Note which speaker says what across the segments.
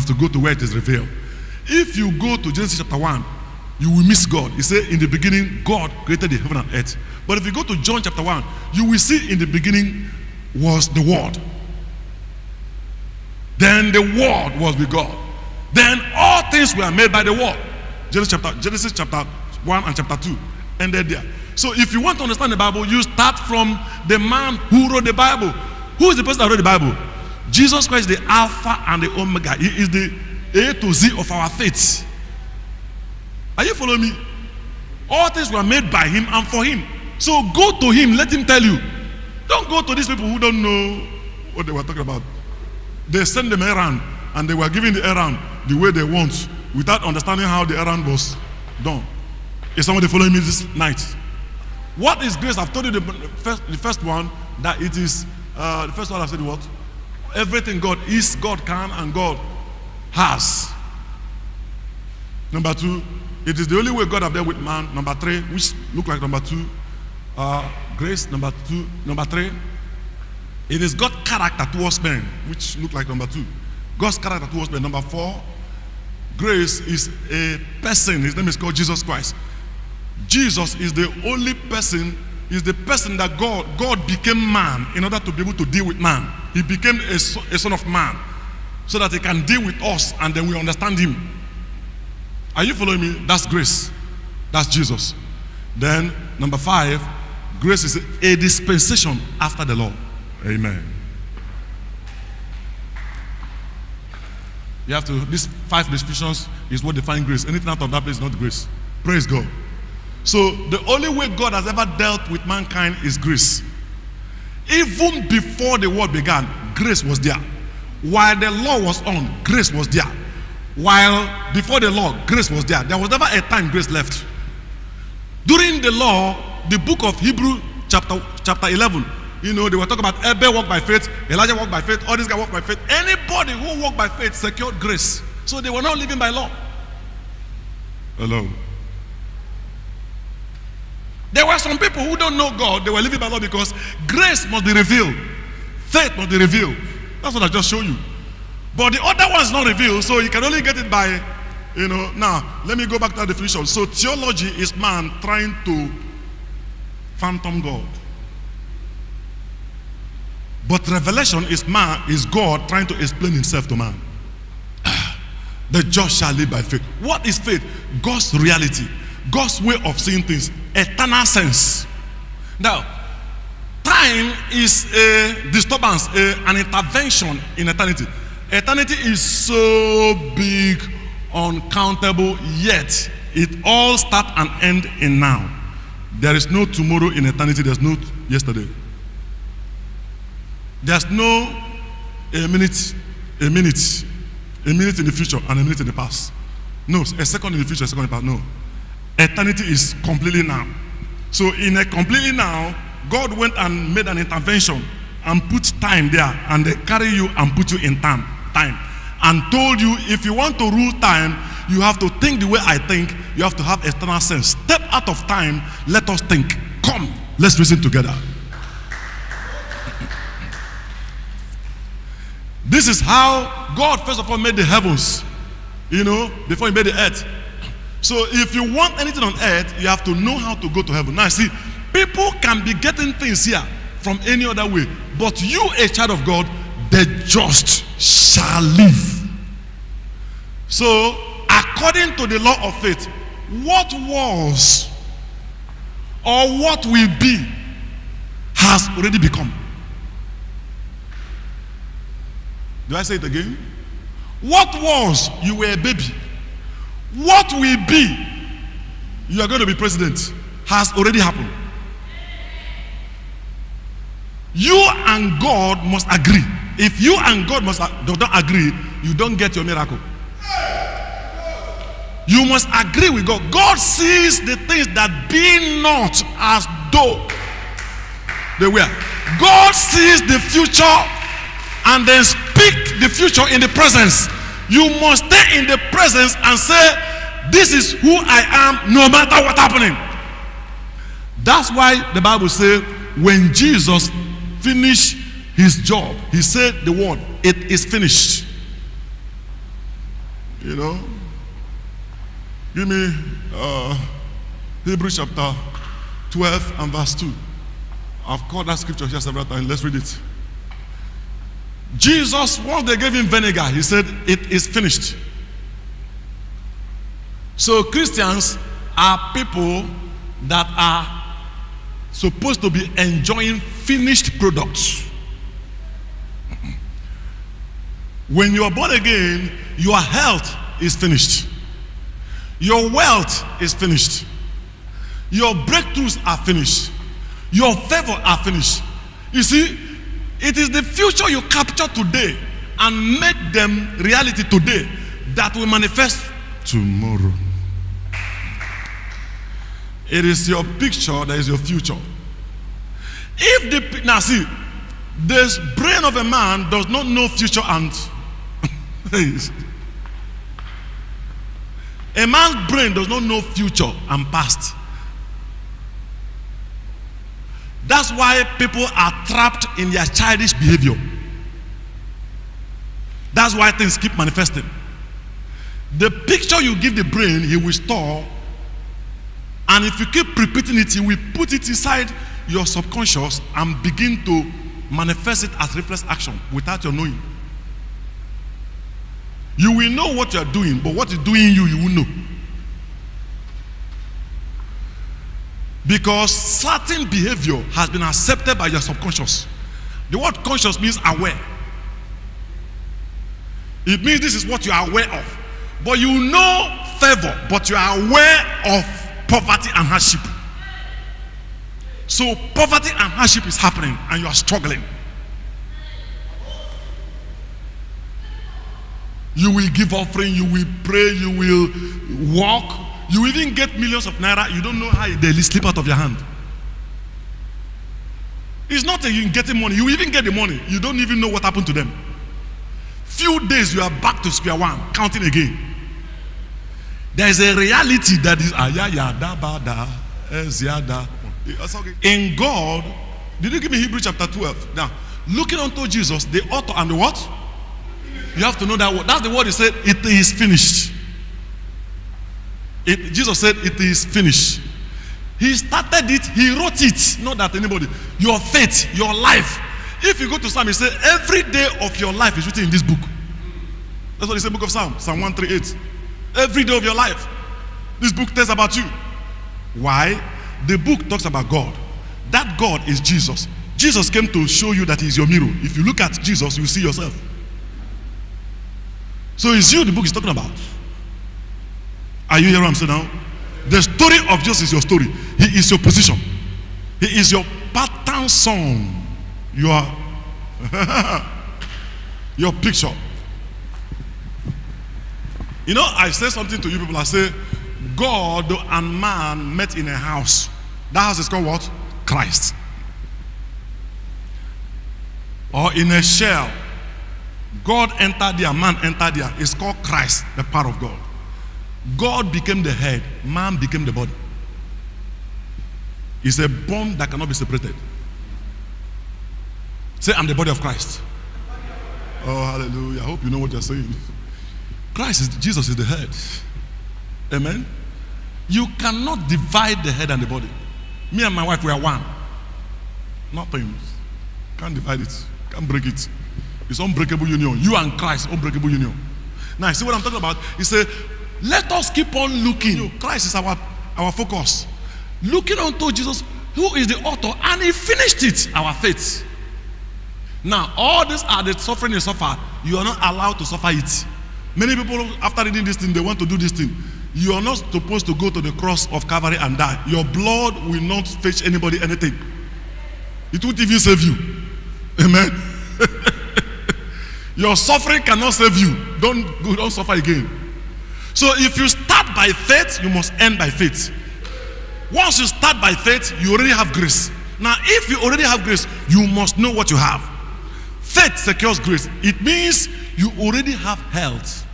Speaker 1: to go to where it is revealed. If you go to Genesis chapter 1, you will miss God. He said, in the beginning, God created the heaven and earth. But if you go to John chapter 1, you will see in the beginning was the Word. Then the Word was with God. Then all things were made by the Word. Genesis chapter 1 and chapter 2 ended there. So if you want to understand the Bible, you start from the man who wrote the Bible. Who is the person that wrote the Bible? Jesus Christ, the Alpha and the Omega. He is the A to Z of our faith. Are you following me? All things were made by him and for him. So go to him, let him tell you. Don't go to these people who don't know what they were talking about. They send them errand and they were giving the errand the way they want without understanding how the errand was done. Is somebody following me this night? What is grace? I've told you the first one, that it is, the first one I said what? Everything God is, God can, and God has. Number 2, it is the only way God have dealt with man. Number 3, which look like number 2, grace. Number 3, it is God's character towards men, which look like number 2. God's character towards men. Number 4, grace is a person. His name is called Jesus Christ. Jesus is the only person, is the person that God became man in order to be able to deal with man. He became a son of man so that he can deal with us and then we understand him. Are you following me? That's grace. That's Jesus. Then number 5, grace is a dispensation after the law. Amen. You have to, these 5 definitions is what defines grace. Anything out of that place is not grace. Praise God. So the only way God has ever dealt with mankind is grace. Even before the world began, grace was there. While the law was on, grace was there. While before the law, grace was there. There was never a time grace left. During the law, the book of Hebrew chapter 11, you know, they were talking about Abel walked by faith, Elijah walked by faith, all these guys walked by faith. Anybody who walked by faith secured grace. So they were not living by law. Hello. There were some people who don't know God, they were living by law because grace must be revealed. Faith must be revealed. That's what I just showed you. But the other one is not revealed, so you can only get it by, you know. Now, let me go back to that definition. So theology is man trying to phantom God. But revelation is God trying to explain himself to man. The just shall live by faith. What is faith? God's reality. God's way of seeing things. Eternal sense. Now, time is a disturbance, an intervention in eternity. Eternity is so big, uncountable, yet it all starts and ends in now. There is no tomorrow in eternity. There's no yesterday. There's no a minute in the future and a minute in the past. No, a second in the future, a second in the past. No. Eternity is completely now. So in a completely now, God went and made an intervention and put time there, and they carry you and put you in time, and told you if you want to rule time, you have to think the way I think. You have to have eternal sense. Step out of time. Let us think. Come, let's reason together. This is how God first of all made the heavens, you know, before he made the earth. So if you want anything on earth, you have to know how to go to heaven. Now see, people can be getting things here from any other way, but you, a child of God, the just shall live. So according to the law of faith, what was or what will be has already become. Do I say it again? What was, you were a baby. What will be, you are going to be president, has already happened. You and God must agree. If you and God do not agree, you don't get your miracle. You must agree with God. God sees the things that be not as though they were. God sees the future and then speak the future in the presence. You must stay in the presence and say, this is who I am no matter what's happening. That's why the Bible says when Jesus finished his job, he said the word, it is finished. You know? Give me Hebrews chapter 12 and verse 2. I've called that scripture here several times. Let's read it. Jesus, once they gave him vinegar, he said, it is finished. So Christians are people that are supposed to be enjoying finished products. When you are born again, your health is finished. Your wealth is finished. Your breakthroughs are finished. Your favor are finished. You see, it is the future you capture today and make them reality today that will manifest tomorrow. It is your picture that is your future. Now see, the brain of a man does not know future and a man's brain does not know future and past. That's why people are trapped in their childish behavior. That's why things keep manifesting. The picture you give the brain, he will store. And if you keep repeating it, he will put it inside your subconscious and begin to manifest it as reflex action without your knowing. You will know what you are doing, but what is doing you will know. Because certain behavior has been accepted by your subconscious. The word conscious means aware. It means this is what you are aware of. But you know favor, but you are aware of poverty and hardship. So poverty and hardship is happening and you are struggling. You will give offering, you will pray, you will walk. You even get millions of naira, you don't know how they slip out of your hand. It's not you getting money, you even get the money, you don't even know what happened to them. Few days you are back to square one, counting again. There is a reality that is in God. Did you give me Hebrews chapter 12? Now, looking unto Jesus, the author and the what? You have to know that word. That's the word he said, it is finished. Jesus said, it is finished. He started it, he wrote it, not that anybody. Your faith, your life. If you go to Psalm, he said, every day of your life is written in this book. That's what he said, book of Psalm, Psalm 138. Every day of your life, this book tells about you. Why? The book talks about God. That God is Jesus. Jesus came to show you that he is your mirror. If you look at Jesus, you see yourself. So it's you the book is talking about. Are you hearing what I'm saying now? The story of Jesus is your story. He is your position. He is your pattern song. Your picture. You know, I say something to you people. I say, God and man met in a house. That house is called what? Christ. Or in a shell. God entered there, man entered there. It's called Christ, the power of God. God became the head, man became the body. It's a bond that cannot be separated. Say, I'm the body of Christ. Oh, hallelujah. I hope you know what you're saying. Jesus is the head. Amen. You cannot divide the head and the body. Me and my wife, we are one. Nothing. Can't divide it. Can't break it. It's unbreakable union. You and Christ, unbreakable union. Now, see what I'm talking about? He said, let us keep on looking. Christ is our focus. Looking unto Jesus, who is the author, and he finished it, our faith. Now, all these are the suffering you suffer. You are not allowed to suffer it. Many people, after reading this thing, they want to do this thing. You are not supposed to go to the cross of Calvary and die. Your blood will not fetch anybody anything. It won't even save you. Amen. Your suffering cannot save you. Don't suffer again. So if you start by faith, you must end by faith. Once you start by faith, you already have grace. Now, if you already have grace, you must know what you have. Faith secures grace. It means you already have health.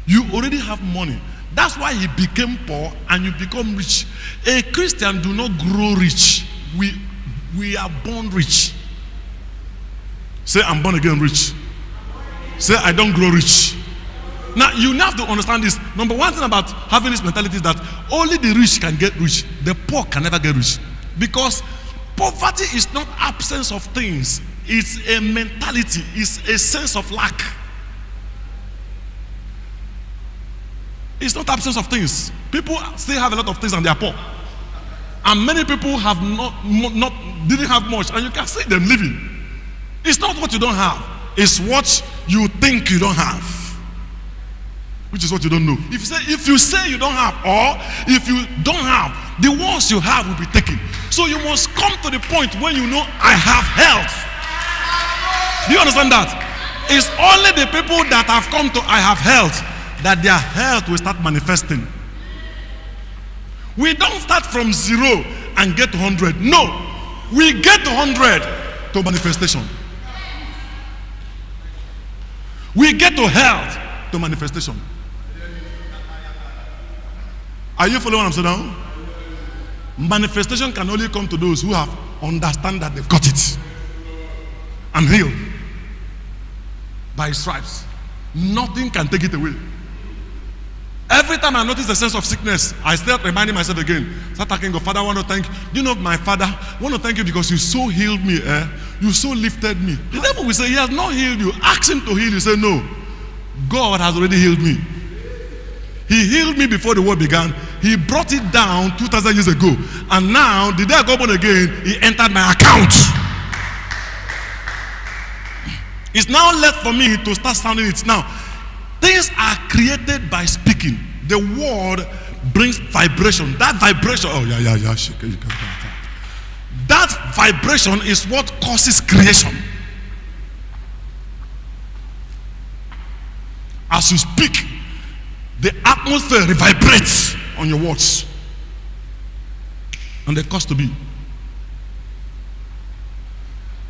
Speaker 1: You already have money. That's why he became poor and you become rich. A Christian do not grow rich. We are born rich. Say, I'm born again rich. Say, I don't grow rich. Now, you have to understand this. Number one thing about having this mentality is that only the rich can get rich. The poor can never get rich. Because poverty is not absence of things. It's a mentality. It's a sense of lack. It's not absence of things. People still have a lot of things and they are poor. And many people have didn't have much, and you can see them living. It's not what you don't have. It's what you think you don't have, which is what you don't know. If you say you don't have, or if you don't have, the ones you have will be taken. So you must come to the point when you know I have health. Do you understand that? It's only the people that have come to I have health that their health will start manifesting. We don't start from 0 and get to 100. No, we get to 100 to manifestation. We get to health to manifestation. Are you following what I'm saying now? Manifestation can only come to those who have understand that they've got it. I'm healed by stripes. Nothing can take it away. Every time I notice a sense of sickness, I start reminding myself again. Start thanking God. Father, I want to thank you. You know, my Father, I want to thank you because you so healed me. You so lifted me. The devil will say, he has not healed you. Ask him to heal you. Say, no. God has already healed me. He healed me before the world began. He brought it down 2,000 years ago. And now, the day I got born again, he entered my account. It's now left for me to start sounding it now. Things are created by speaking. The word brings vibration. That vibration, that vibration is what causes creation. As you speak, the atmosphere reverberates on your words. And they cause to be.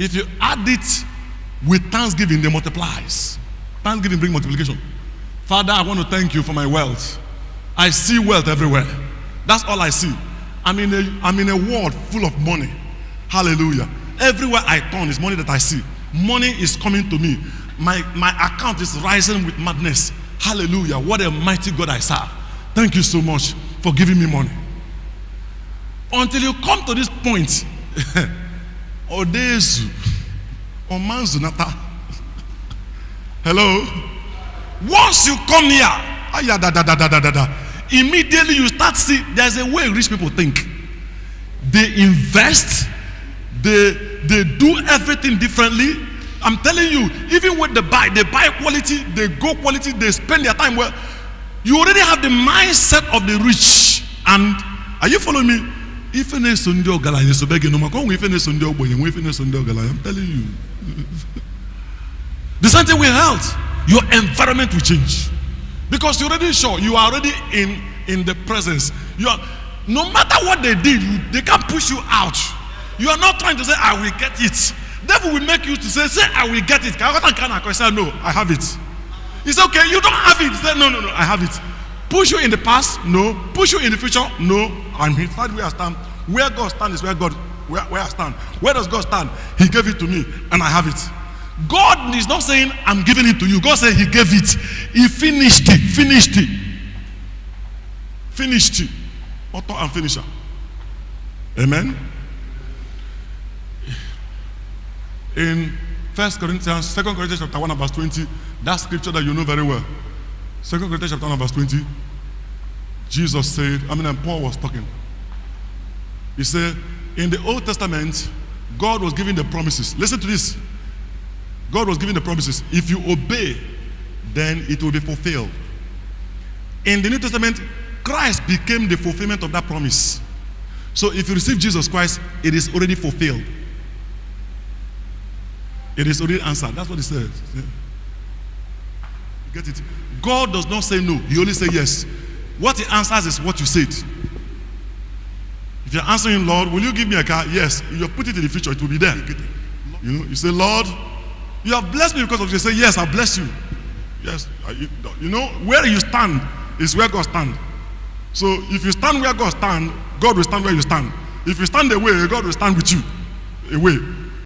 Speaker 1: If you add it with thanksgiving, they multiplies. Thanksgiving brings multiplication. Father, I want to thank you for my wealth. I see wealth everywhere. That's all I see. I'm in a world full of money. Hallelujah. Everywhere I turn is money that I see. Money is coming to me. My account is rising with madness. Hallelujah. What a mighty God I serve. Thank you so much for giving me money. Until you come to this point, Odezu, Omanzunata. Hello? Once you come here, immediately you start see there's a way rich people think. They invest, they do everything differently. I'm telling you, even when they buy quality, they go quality, they spend their time well. You already have the mindset of the rich. And are you following me? I'm telling you. The same thing with health. Your environment will change. Because you're already sure, you are already in the presence. You are, no matter what they did, they can't push you out. You are not trying to say, I will get it. Devil will make you to say, I will get it. I say, no, I have it. It's okay, you don't have it. Say, no, I have it. Push you in the past? No. Push you in the future? No. I'm here. Where I stand. Where God stands is where I stand. Where does God stand? He gave it to me and I have it. God is not saying, I'm giving it to you. God said he gave it. He finished it. Finished it. Author and finisher. Amen. In 2 Corinthians chapter 1 verse 20, that scripture that you know very well. 2 Corinthians chapter 1 verse 20, Jesus said, Paul was talking. He said, in the Old Testament, God was giving the promises. Listen to this. God was giving the promises. If you obey, then it will be fulfilled. In the New Testament, Christ became the fulfillment of that promise. So if you receive Jesus Christ, it is already fulfilled. It is already answered. That's what he says. Yeah. You get it? God does not say no. He only says yes. What he answers is what you said. If you're answering, Lord, will you give me a car? Yes. If you put it in the future, it will be there. You know, you say, Lord, you have blessed me because of you. Say, yes, I bless you. Yes. You know, where you stand is where God stands. So if you stand where God stands, God will stand where you stand. If you stand away, God will stand with you away.